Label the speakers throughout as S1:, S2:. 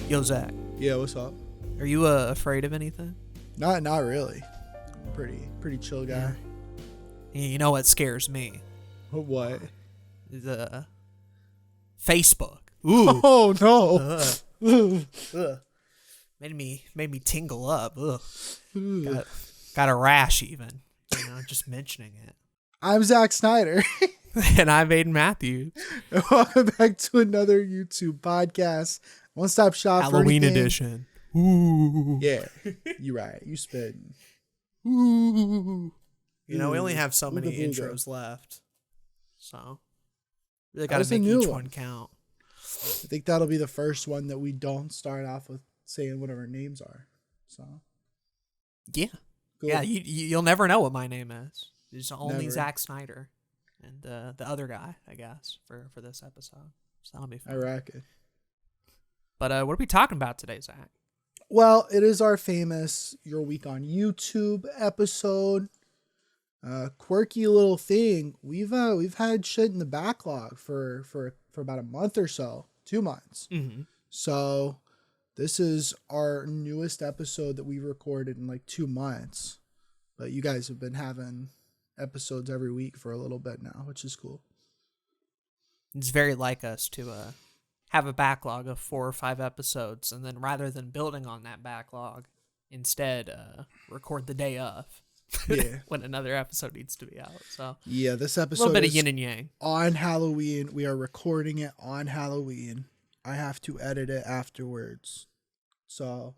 S1: Yo, Zach,
S2: Yeah, what's up?
S1: are you afraid of anything?
S2: Not really. I'm pretty chill guy.
S1: You know what scares me?
S2: What?
S1: The Facebook. Ooh.
S2: Oh no.
S1: Ugh. Made me tingle up. Ugh. Got a rash even. Just mentioning it.
S2: I'm Zach Snyder.
S1: And I'm Aden Matthews.
S2: Welcome back to another YouTube podcast. One stop shop
S1: Halloween
S2: for anything.
S1: edition. Ooh.
S2: Yeah, you're right. You spitting.
S1: Ooh. We only have so many
S2: Ooga booga.
S1: intros left. So really
S2: That
S1: got
S2: was
S1: to
S2: a
S1: make
S2: new
S1: each
S2: one.
S1: one count.
S2: I think that'll be the first one that we don't start off with saying what our names are. So
S1: Yeah.
S2: cool.
S1: Yeah, you'll never know what my name is. It's only
S2: Never.
S1: Zach Snyder and the other guy, I guess, for this episode. So that'll be fun.
S2: I reckon.
S1: But what are we talking about today, Zach?
S2: Well, it is our famous Your Week on YouTube episode. Quirky little thing. We've had shit in the backlog for about a month or so, 2 months.
S1: Mm-hmm.
S2: So this is our newest episode that we recorded in like 2 months. But you guys have been having episodes every week for a little bit now, which is cool.
S1: It's very like us to have a backlog of 4 or 5 episodes, and then rather than building on that backlog, instead record the day of.
S2: Yeah.
S1: When another episode needs to be out. So
S2: Yeah, this
S1: a
S2: episode
S1: little bit of
S2: is
S1: yin and yang.
S2: on Halloween. We are recording it on Halloween. I have to edit it afterwards. So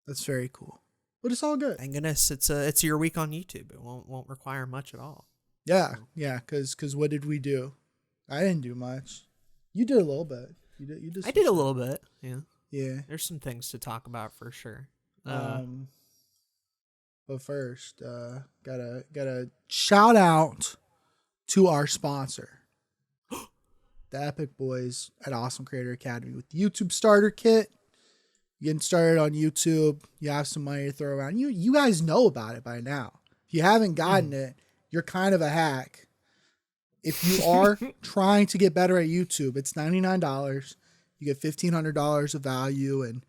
S2: that's very cool. But it's all good.
S1: Thank goodness it's your week on YouTube. It won't require much at all.
S2: Yeah, because what did we do? I didn't do much. You did a little bit. You did.
S1: I did a little bit. Yeah.
S2: Yeah.
S1: There's some things to talk about for sure.
S2: But first, gotta shout out to our sponsor, the Epic Boys at Awesome Creator Academy with the YouTube Starter Kit. You getting started on YouTube, you have some money to throw around. You guys know about it by now. If you haven't gotten it, you're kind of a hack. If you are trying to get better at YouTube, it's $99. You get $1,500 of value and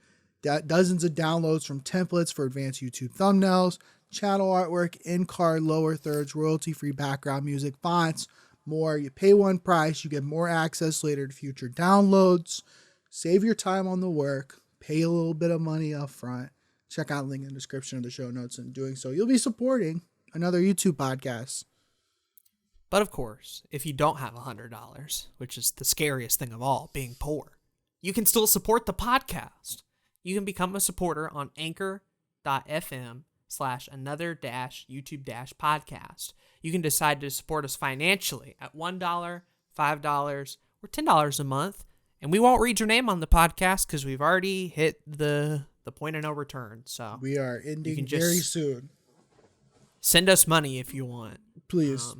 S2: dozens of downloads from templates for advanced YouTube thumbnails, channel artwork, in-card, lower thirds, royalty-free background music, fonts, more. You pay one price, you get more access later to future downloads. Save your time on the work, pay a little bit of money up front. Check out the link in the description of the show notes, and doing so, you'll be supporting another YouTube podcast.
S1: But of course, if you don't have $100, which is the scariest thing of all, being poor, you can still support the podcast. You can become a supporter on anchor.fm/another-YouTube-podcast. You can decide to support us financially at $1, $5, or $10 a month. And we won't read your name on the podcast because we've already hit the point of no return. So
S2: We are ending
S1: can
S2: very
S1: just
S2: soon.
S1: send us money if you want.
S2: Please.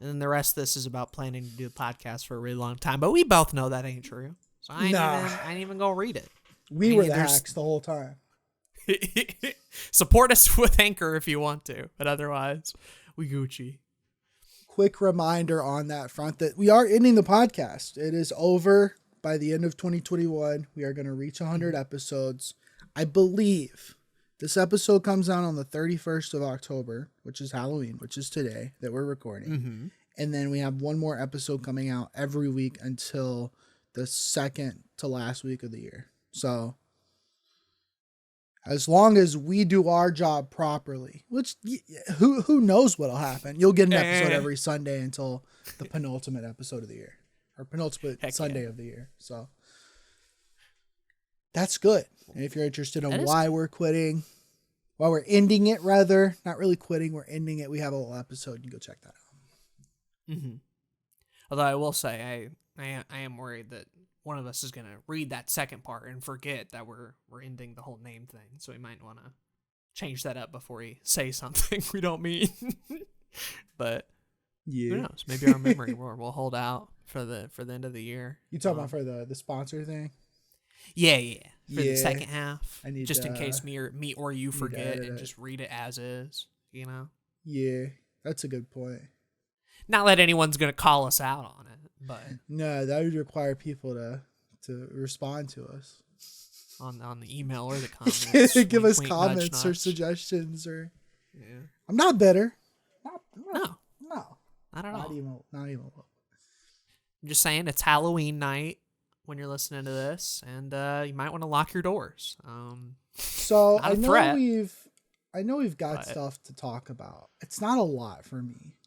S1: And then the rest of this is about planning to do the podcast for a really long time. But we both know that ain't true. So I ain't even going to read it.
S2: We were the hacks the whole time.
S1: Support us with Anchor if you want to. But otherwise, we Gucci.
S2: Quick reminder on that front that we are ending the podcast. It is over by the end of 2021. We are going to reach 100 episodes. I believe this episode comes out on the 31st of October, which is Halloween, which is today that we're recording.
S1: Mm-hmm.
S2: And then we have one more episode coming out every week until the second to last week of the year. So as long as we do our job properly, which who knows what'll happen. You'll get an episode every Sunday until the penultimate episode of the year, or penultimate Sunday of the year. So that's good. And if you're interested in why we're quitting, why we're ending it, rather, not really quitting, we're ending it, we have a little episode. You can go check that out.
S1: Mm-hmm. Although I will say, I am worried that one of us is going to read that second part and forget that we're ending the whole name thing. So we might want to change that up before we say something we don't mean. But who knows? Maybe our memory will hold out for the end of the year.
S2: You talking about for the sponsor thing?
S1: Yeah. For the second half.
S2: I need
S1: just in case me or you forget and
S2: it.
S1: just read it as is,
S2: Yeah, that's a good point.
S1: Not that anyone's going to call us out on it, but
S2: no, that would require people to respond to us.
S1: on the email or the comments.
S2: Give
S1: Wink,
S2: us
S1: wink,
S2: comments
S1: nudge,
S2: or
S1: nudge.
S2: suggestions or.
S1: Yeah.
S2: I'm not bitter.
S1: No,
S2: No.
S1: not at
S2: Not
S1: all.
S2: even. Not even.
S1: I'm just saying it's Halloween night when you're listening to this, and you might want to lock your doors.
S2: So
S1: Not a threat,
S2: I know we've got
S1: but-
S2: stuff to talk about. It's not a lot for me.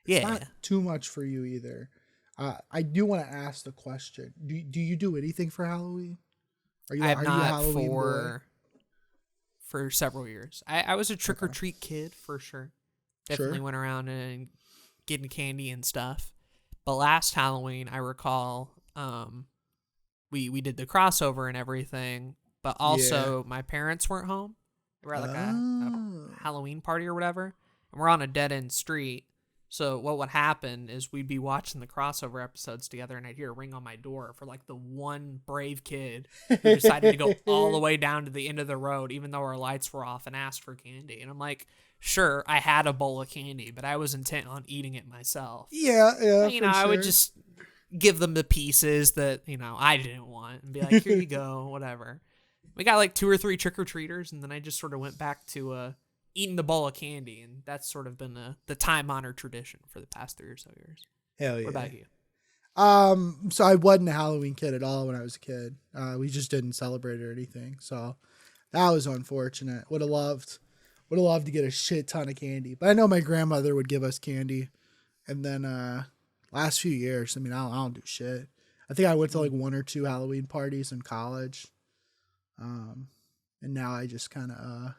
S2: It's
S1: Yeah.
S2: not too much for you either. I do want to ask the question. Do you do anything for Halloween? Are you
S1: I have
S2: a
S1: not
S2: Halloween boy?
S1: for several years. I was a trick or treat kid for sure. Definitely
S2: Sure.
S1: went around and getting candy and stuff. But last Halloween, I recall, we did the crossover and everything, but also my parents weren't home. We were at like a Halloween party or whatever, and we're on a dead end street. So what would happen is we'd be watching the crossover episodes together, and I'd hear a ring on my door for like the one brave kid who decided to go all the way down to the end of the road, even though our lights were off, and asked for candy. And I'm like, sure, I had a bowl of candy, but I was intent on eating it myself.
S2: Yeah.
S1: You know, I would just give them the pieces that, you know, I didn't want and be like, here you go, whatever. We got like 2 or 3 trick-or-treaters, and then I just sort of went back to eating the bowl of candy, and that's sort of been the time-honored tradition for the past 3 or so years.
S2: Hell yeah.
S1: What about you?
S2: So I wasn't a Halloween kid at all when I was a kid. We just didn't celebrate or anything. So that was unfortunate. Would have loved to get a shit ton of candy. But I know my grandmother would give us candy. And then last few years, I mean, I don't do shit. I think I went to like 1 or 2 Halloween parties in college. And now I just kind of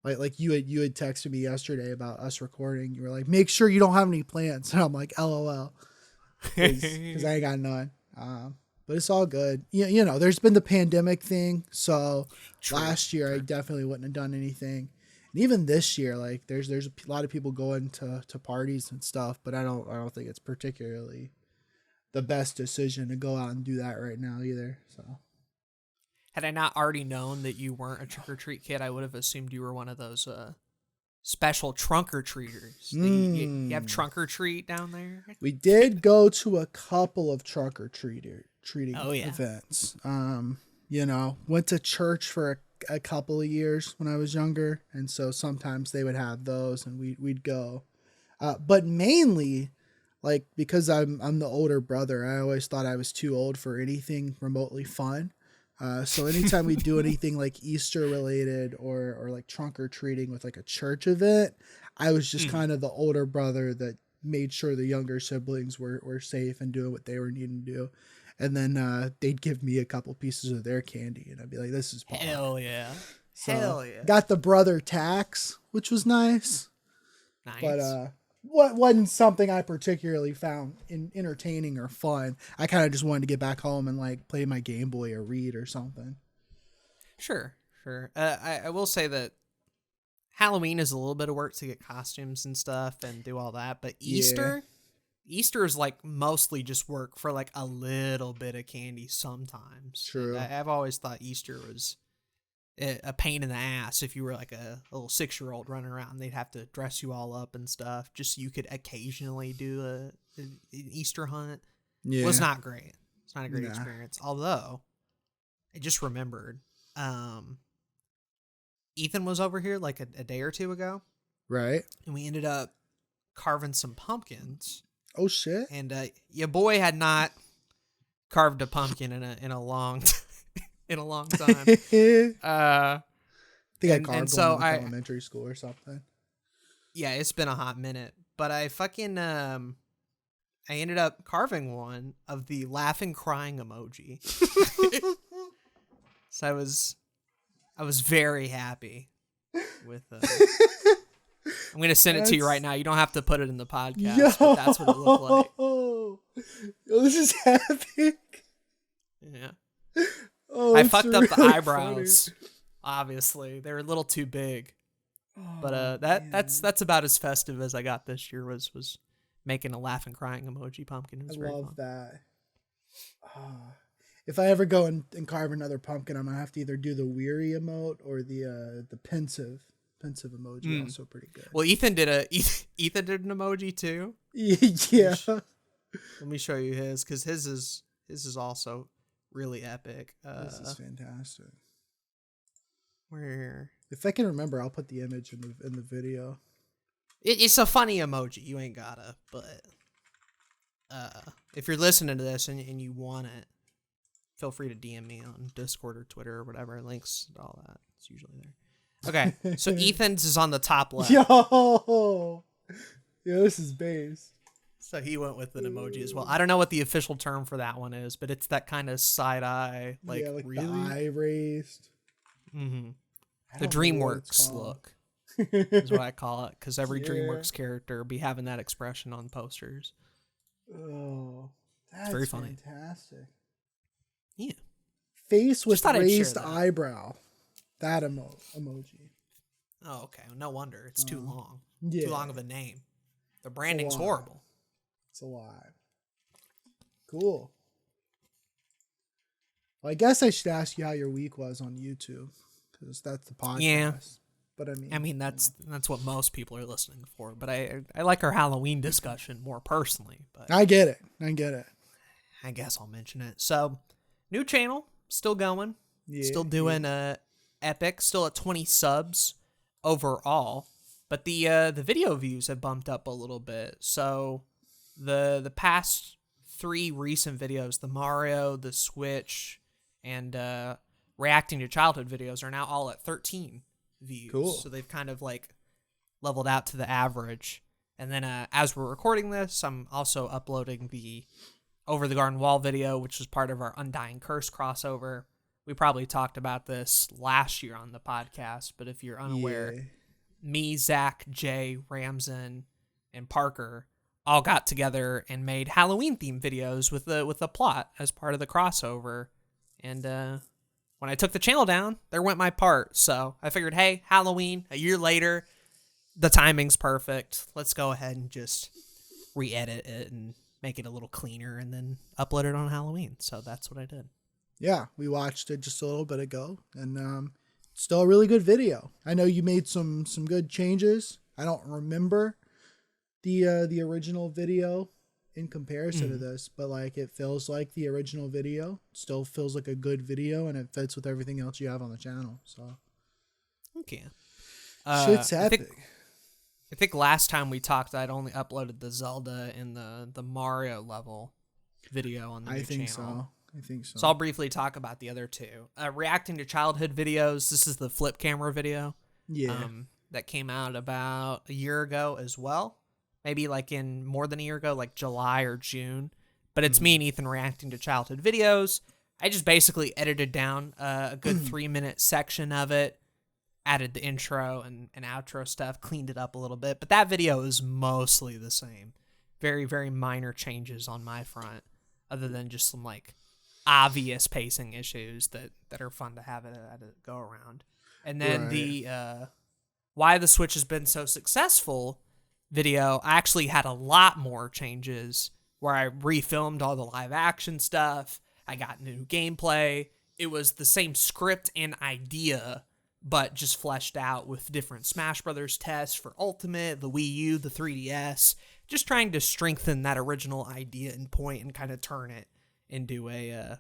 S2: like you had texted me yesterday about us recording. You were like, make sure you don't have any plans. And I'm like, LOL. Because I ain't got none. But it's all good. You know, there's been the pandemic thing. So last year I definitely wouldn't have done anything. And even this year, like there's a lot of people going to parties and stuff, but I don't think it's particularly the best decision to go out and do that right now either. So
S1: Had I not already known that you weren't a trick-or-treat kid, I would have assumed you were one of those special trunk-or-treaters. You have trunk-or-treat down there?
S2: we did go to a couple of treating events. You know, went to church for a couple of years when I was younger, and so sometimes they would have those and we'd go. But mainly, like, because I'm the older brother, I always thought I was too old for anything remotely fun. So anytime we do anything like Easter related or like trunk or treating with like a church event, I was just kind of the older brother that made sure the younger siblings were safe and doing what they were needing to do. And then they'd give me a couple pieces of their candy and I'd be like, this is fun.
S1: Hell yeah.
S2: So,
S1: Hell yeah.
S2: got the brother tax, which was nice.
S1: Nice.
S2: But wasn't something I particularly found entertaining or fun. I kind of just wanted to get back home and like play my Game Boy or read or something. Sure.
S1: I will say that Halloween is a little bit of work to get costumes and stuff and do all that, but Easter is like mostly just work for like a little bit of candy sometimes.
S2: True.
S1: I've always thought Easter was a pain in the ass if you were like a little 6-year-old running around. They'd have to dress you all up and stuff just so you could occasionally do an Easter hunt.
S2: Yeah.
S1: It was not great. It's not a great experience. Although, I just remembered, Ethan was over here like a day or 2 ago.
S2: Right.
S1: And we ended up carving some pumpkins.
S2: Oh, shit.
S1: And your boy had not carved a pumpkin in a long in a long time.
S2: I think I
S1: and
S2: carved
S1: so
S2: one in elementary school or something.
S1: Yeah, it's been a hot minute. But I fucking I ended up carving one of the laughing crying emoji. So I was very happy with I'm going to send it to you right now. You don't have to put it in the podcast, but that's what it looked like.
S2: Oh, this is epic.
S1: Yeah.
S2: Oh,
S1: I fucked up the
S2: really
S1: eyebrows. Funny. Obviously, they're a little too big. But
S2: Oh,
S1: that's about as festive as I got this year was making a laughing crying emoji pumpkin. It was very
S2: love
S1: fun.
S2: that. If I ever go and carve another pumpkin, I'm gonna have to either do the weary emote or the pensive emoji. Also pretty good.
S1: Well, Ethan did an emoji too.
S2: Yeah.
S1: Let me show you his, because his is also really epic.
S2: This is fantastic.
S1: Where
S2: If I can remember, I'll put the image in the video.
S1: it's a funny emoji. You ain't gotta, but if you're listening to this and you want it, feel free to DM me on Discord or Twitter or whatever. Links to all that. It's usually there. Okay, so Ethan's is on the top left.
S2: Yo, this is base.
S1: So he went with an emoji as well. I don't know what the official term for that one is, but it's that kind of side eye, like really?
S2: The eye raised.
S1: Mm-hmm. The DreamWorks look is what I call it, because every DreamWorks character be having that expression on posters.
S2: Oh, that's
S1: it's very funny.
S2: Fantastic.
S1: Yeah.
S2: Face with raised eyebrow. That emoji.
S1: Oh, okay. No wonder. It's too long.
S2: Yeah.
S1: Too long of a name. The branding's horrible.
S2: It's a lot. Cool. Well, I guess I should ask you how your week was on YouTube, because that's the podcast.
S1: Yeah.
S2: But
S1: I mean that's what most people are listening for. But I like our Halloween discussion more personally. But
S2: I get it.
S1: I guess I'll mention it. So, new channel, still going.
S2: Yeah.
S1: Still doing epic. Still at 20 subs overall. But the video views have bumped up a little bit. So the past 3 recent videos, the Mario, the Switch, and reacting to childhood videos are now all at 13 views.
S2: Cool.
S1: So they've kind of like leveled out to the average. And then as we're recording this, I'm also uploading the Over the Garden Wall video, which was part of our Undying Curse crossover. We probably talked about this last year on the podcast, but if you're unaware, me, Zach, Jay, Ramzan, and Parker all got together and made Halloween-themed videos with a plot as part of the crossover. And when I took the channel down, there went my part. So I figured, hey, Halloween, a year later, the timing's perfect. Let's go ahead and just re-edit it and make it a little cleaner and then upload it on Halloween. So that's what I did.
S2: Yeah, we watched it just a little bit ago, and still a really good video. I know you made some good changes. I don't remember the original video in comparison to this, but like it feels like the original video. Still feels like a good video, and it fits with everything else you have on the channel. So,
S1: okay,
S2: shit's epic.
S1: I think last time we talked, I'd only uploaded the Zelda and the Mario level video on the new channel.
S2: I think so.
S1: So I'll briefly talk about the other 2. Reacting to childhood videos. This is the flip camera video.
S2: Yeah.
S1: That came out about a year ago as well. Maybe like in more than a year ago, like July or June. But it's me and Ethan reacting to childhood videos. I just basically edited down a good 3-minute section of it. Added the intro and outro stuff. Cleaned it up a little bit. But that video is mostly the same. Very, very minor changes on my front. Other than just some like obvious pacing issues that are fun to have it go around. And then the why the Switch has been so successful video, I actually had a lot more changes where I refilmed all the live action stuff. I got new gameplay. It was the same script and idea, but just fleshed out with different Smash Brothers tests for Ultimate, the Wii U, the 3DS, just trying to strengthen that original idea and point and kind of turn it into a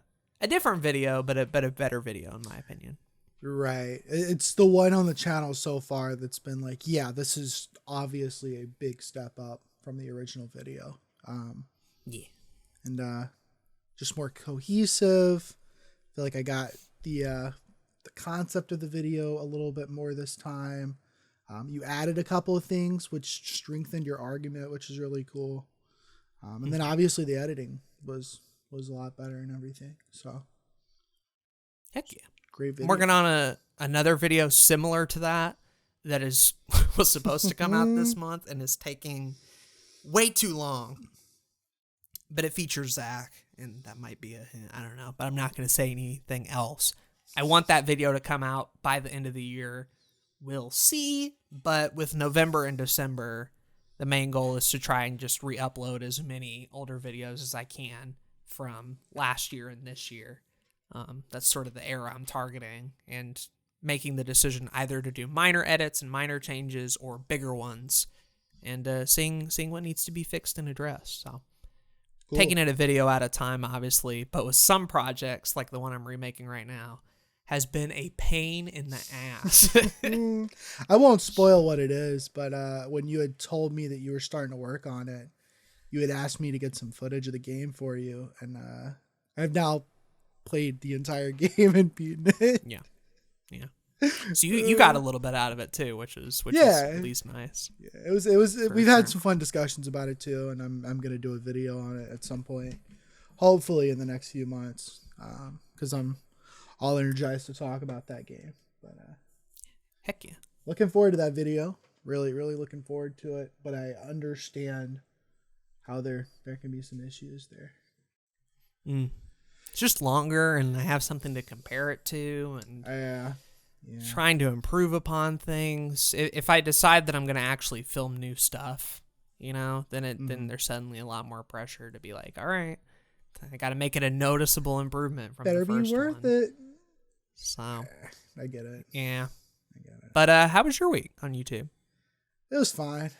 S1: different video, but a better video in my opinion.
S2: Right. It's the one on the channel so far that's been like, yeah, this is obviously a big step up from the original video.
S1: Yeah.
S2: And just more cohesive. I feel like I got the concept of the video a little bit more this time. You added a couple of things which strengthened your argument, which is really cool. And then obviously the editing was a lot better and everything. So
S1: heck yeah.
S2: Great video.
S1: I'm working on another video similar to that is was supposed to come out this month and is taking way too long. But it features Zach, and that might be a hint. I don't know, but I'm not going to say anything else. I want that video to come out by the end of the year. We'll see, but with November and December, the main goal is to try and just re-upload as many older videos as I can from last year and this year. That's sort of the era I'm targeting, and making the decision either to do minor edits and minor changes or bigger ones, and seeing what needs to be fixed and addressed. So
S2: Cool.
S1: taking it a video at a time, obviously, but with some projects, like the one I'm remaking right now, has been a pain in the ass.
S2: I won't spoil what it is, but when you had told me that you were starting to work on it, you had asked me to get some footage of the game for you, and I've now played the entire game and beaten it.
S1: Yeah. So you got a little bit out of it too, which is at least nice.
S2: Yeah, it was. We've had some fun discussions about it too, and I'm gonna do a video on it at some point, hopefully in the next few months, because I'm all energized to talk about that game. But
S1: heck yeah,
S2: looking forward to that video. Really looking forward to it. But I understand how there can be some issues there.
S1: It's just longer, and I have something to compare it to, and trying to improve upon things. If I decide that I'm going to actually film new stuff, then then there's suddenly a lot more pressure to be like, all right, I got to make it a noticeable improvement from
S2: Better
S1: the first
S2: be worth
S1: one.
S2: it.
S1: So
S2: I get it.
S1: Yeah,
S2: I get it.
S1: But how was your week on YouTube?
S2: It was fine.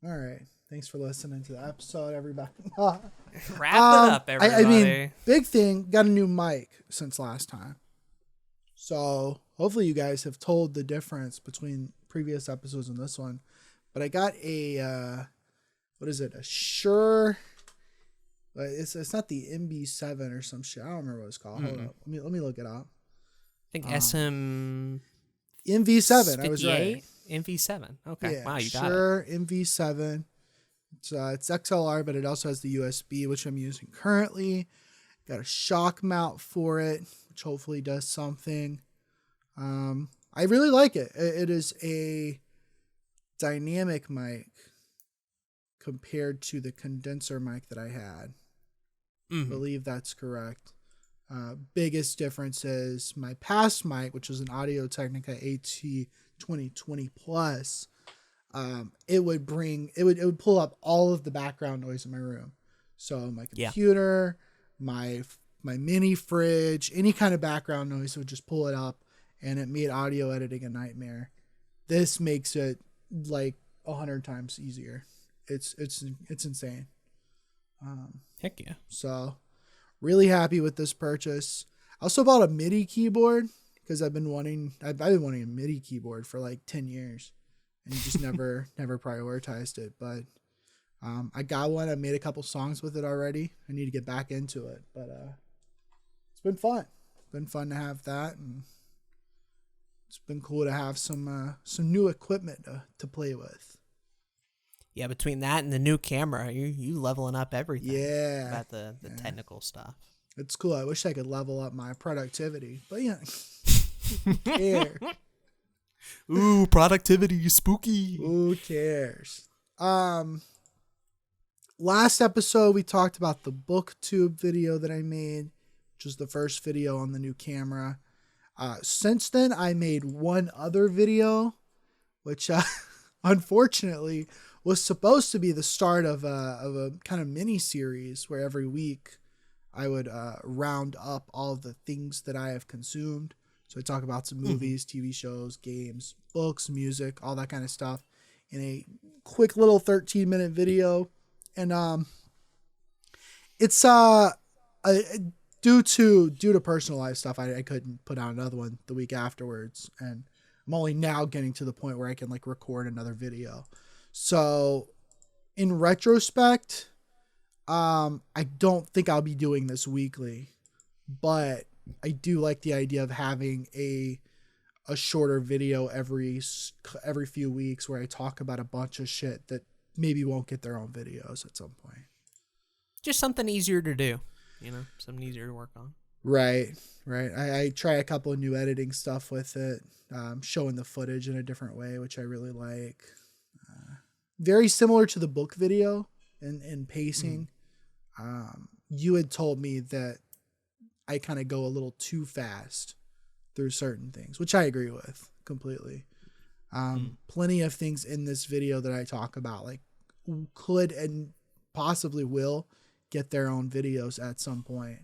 S2: All right. Thanks for listening to the episode, everybody.
S1: Wrap it up, everybody.
S2: I mean, big thing, got a new mic since last time. So hopefully you guys have told the difference between previous episodes and this one. But I got a, what is it? A Shure. It's not the MB7 or some shit. I don't remember what it's called. Hold up. Let me look it up.
S1: I think SM
S2: MV7. I was right.
S1: MV7. Okay.
S2: Yeah,
S1: Wow, you got it.
S2: Shure MV7. It's XLR, but it also has the USB, which I'm using currently. Got a shock mount for it, which hopefully does something. I really like it. It is a dynamic mic compared to the condenser mic that I had. I believe that's correct. Biggest difference is my past mic, which was an Audio-Technica AT2020 Plus. It would pull up all of the background noise in my room. So my computer, my mini fridge, any kind of background noise would just pull it up, and it made audio editing a nightmare. This makes it like 100 times easier. It's insane.
S1: Heck yeah.
S2: So really happy with this purchase. I also bought a MIDI keyboard because I've been wanting a MIDI keyboard for like 10 years. And just never prioritized it. But I got one. I made a couple songs with it already. I need to get back into it. But it's been fun. It's been fun to have that. And it's been cool to have some new equipment to play with.
S1: Yeah, between that and the new camera, you leveling up everything.
S2: Yeah.
S1: About the technical stuff.
S2: It's cool. I wish I could level up my productivity. But yeah. Who cares?
S1: Ooh, productivity, spooky.
S2: Who cares? Last episode we talked about the booktube video that I made, which was the first video on the new camera. Since then I made one other video, which unfortunately was supposed to be the start of a kind of mini series where every week I would round up all of the things that I have consumed. So I talk about some movies, TV shows, games, books, music, all that kind of stuff in a quick little 13-minute video. And it's due to personal life stuff, I couldn't put out another one the week afterwards. And I'm only now getting to the point where I can like record another video. So in retrospect, I don't think I'll be doing this weekly, but I do like the idea of having a shorter video every few weeks where I talk about a bunch of shit that maybe won't get their own videos at some point.
S1: Just something easier to do, something easier to work on.
S2: Right. I try a couple of new editing stuff with it, showing the footage in a different way, which I really like. Very similar to the book video in pacing. You had told me that I kind of go a little too fast through certain things, which I agree with completely. Plenty of things in this video that I talk about like could and possibly will get their own videos at some point.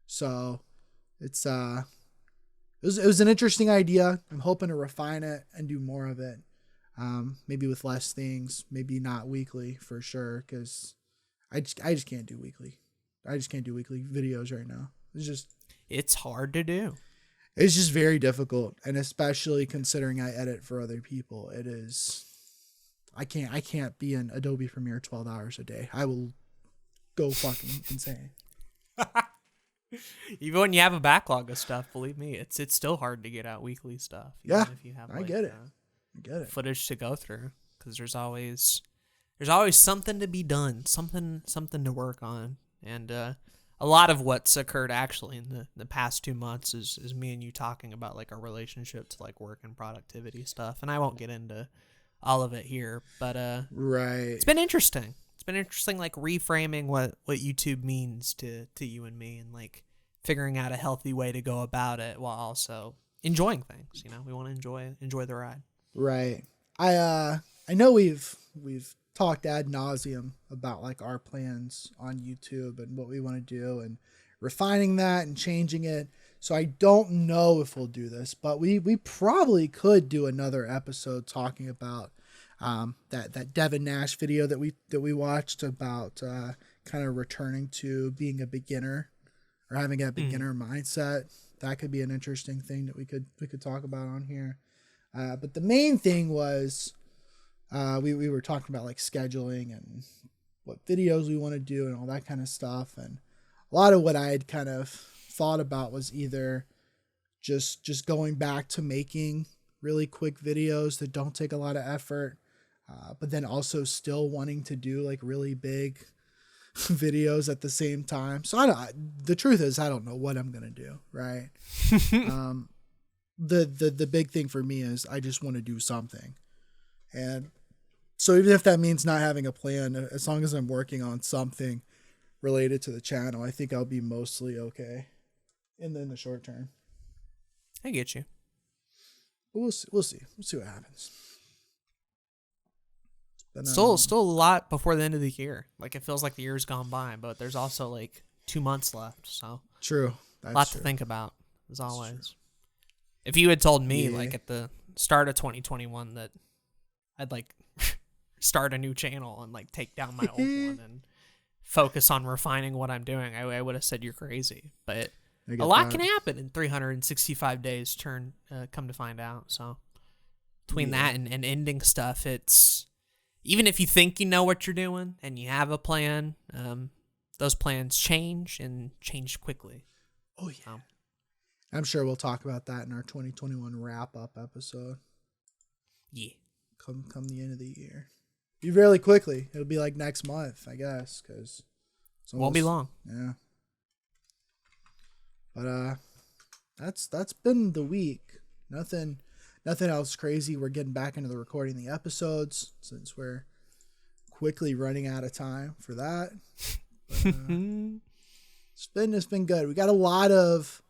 S2: So it's it was an interesting idea. I'm hoping to refine it and do more of it. Maybe with less things, maybe not weekly for sure, because I just can't do weekly. I just can't do weekly videos right now.
S1: It's hard to do.
S2: It's just very difficult, and especially considering I edit for other people, it is. I can't be in Adobe Premiere 12 hours a day. I will go fucking insane.
S1: Even when you have a backlog of stuff, believe me, it's still hard to get out weekly stuff.
S2: Yeah,
S1: if you have,
S2: I get it. I get it.
S1: Footage to go through, because there's always something to be done, something to work on, and a lot of what's occurred actually in the past 2 months is me and you talking about like our relationship to like work and productivity stuff, and I won't get into all of it here, but
S2: right,
S1: it's been interesting. It's been interesting, like reframing what YouTube means to you and me, and like figuring out a healthy way to go about it while also enjoying things. You know, we want to enjoy the ride.
S2: Right. I know we've talked ad nauseum about like our plans on YouTube and what we want to do and refining that and changing it. So I don't know if we'll do this, but we probably could do another episode talking about that Devin Nash video that we watched about kind of returning to being a beginner or having a beginner mindset. That could be an interesting thing that we could talk about on here. But the main thing was we were talking about like scheduling and what videos we want to do and all that kind of stuff. And a lot of what I had kind of thought about was either just going back to making really quick videos that don't take a lot of effort, but then also still wanting to do like really big videos at the same time. So the truth is I don't know what I'm going to do. Right. The big thing for me is I just want to do something. And so even if that means not having a plan, as long as I'm working on something related to the channel, I think I'll be mostly okay in the short term.
S1: I get you.
S2: But we'll see. We'll see what happens. But,
S1: still a lot before the end of the year. Like it feels like the year's gone by, but there's also like 2 months left. So
S2: true.
S1: A lot to think about, as always. If you had told me like at the start of 2021 that I'd like start a new channel and like take down my old one and focus on refining what I'm doing, I would have said you're crazy. But a lot can happen in 365 days. Come to find out. So between that and ending stuff, it's even if you think you know what you're doing and you have a plan, those plans change and change quickly.
S2: Oh yeah. So, I'm sure we'll talk about that in our 2021 wrap-up episode.
S1: Yeah.
S2: Come the end of the year. Be really quickly. It'll be like next month, I guess, because
S1: won't be long.
S2: Yeah. But that's been the week. Nothing else crazy. We're getting back into the recording the episodes since we're quickly running out of time for that. But, it's been good. We got a lot of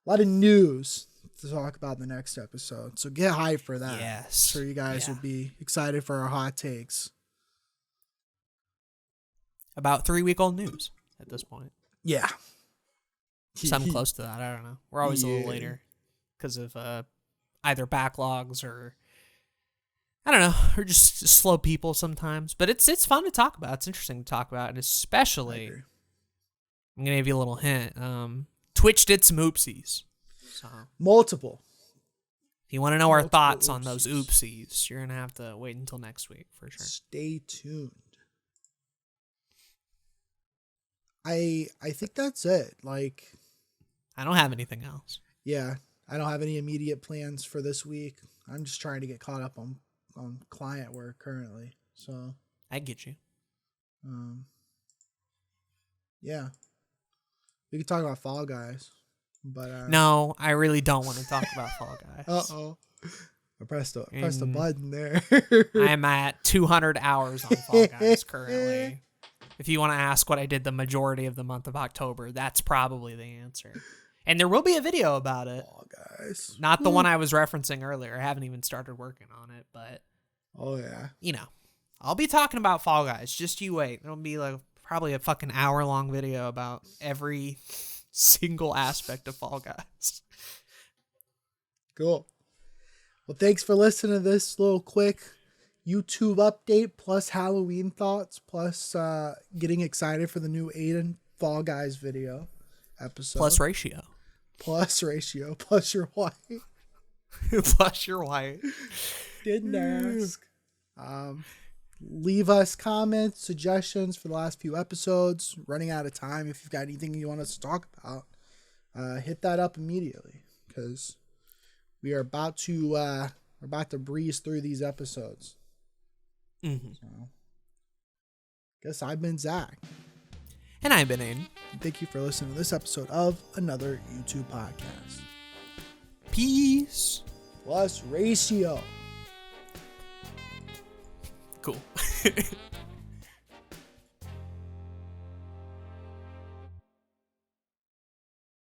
S2: news to talk about in the next episode. So get hyped for that.
S1: Yes.
S2: I'm sure you guys will be excited for our hot takes.
S1: About 3-week-old news at this point.
S2: Yeah.
S1: Something close to that. I don't know. We're always a little later because of either backlogs or I don't know, or just slow people sometimes. But it's fun to talk about. It's interesting to talk about, and especially I'm gonna give you a little hint. Twitch did some oopsies. So
S2: multiple.
S1: If you want to know our thoughts on those oopsies, you're gonna have to wait until next week for sure.
S2: Stay tuned. I think that's it. Like,
S1: I don't have anything else.
S2: Yeah, I don't have any immediate plans for this week. I'm just trying to get caught up on client work currently. So
S1: I get you.
S2: Yeah. We could talk about Fall Guys, but
S1: no, I really don't want to talk about Fall Guys.
S2: I pressed a button there.
S1: I'm at 200 hours on Fall Guys currently. If you want to ask what I did the majority of the month of October, that's probably the answer. And there will be a video about it.
S2: Fall Guys.
S1: Not the one I was referencing earlier. I haven't even started working on it, but
S2: oh yeah.
S1: You know, I'll be talking about Fall Guys. Just you wait. It'll be like probably a fucking hour-long video about every single aspect of Fall Guys.
S2: Cool. Well, thanks for listening to this little quick YouTube update plus Halloween thoughts plus getting excited for the new Aden Fall Guys video episode.
S1: Plus ratio.
S2: Plus ratio. Plus your wife.
S1: Plus your wife.
S2: Didn't ask. Leave us comments, suggestions for the last few episodes. Running out of time. If you've got anything you want us to talk about, hit that up immediately because we are about to breeze through these episodes.
S1: Mm-hmm.
S2: So, guess I've been Zach.
S1: And I've been Aden.
S2: Thank you for listening to this episode of another YouTube podcast.
S1: Peace.
S2: Plus ratio.
S1: Cool.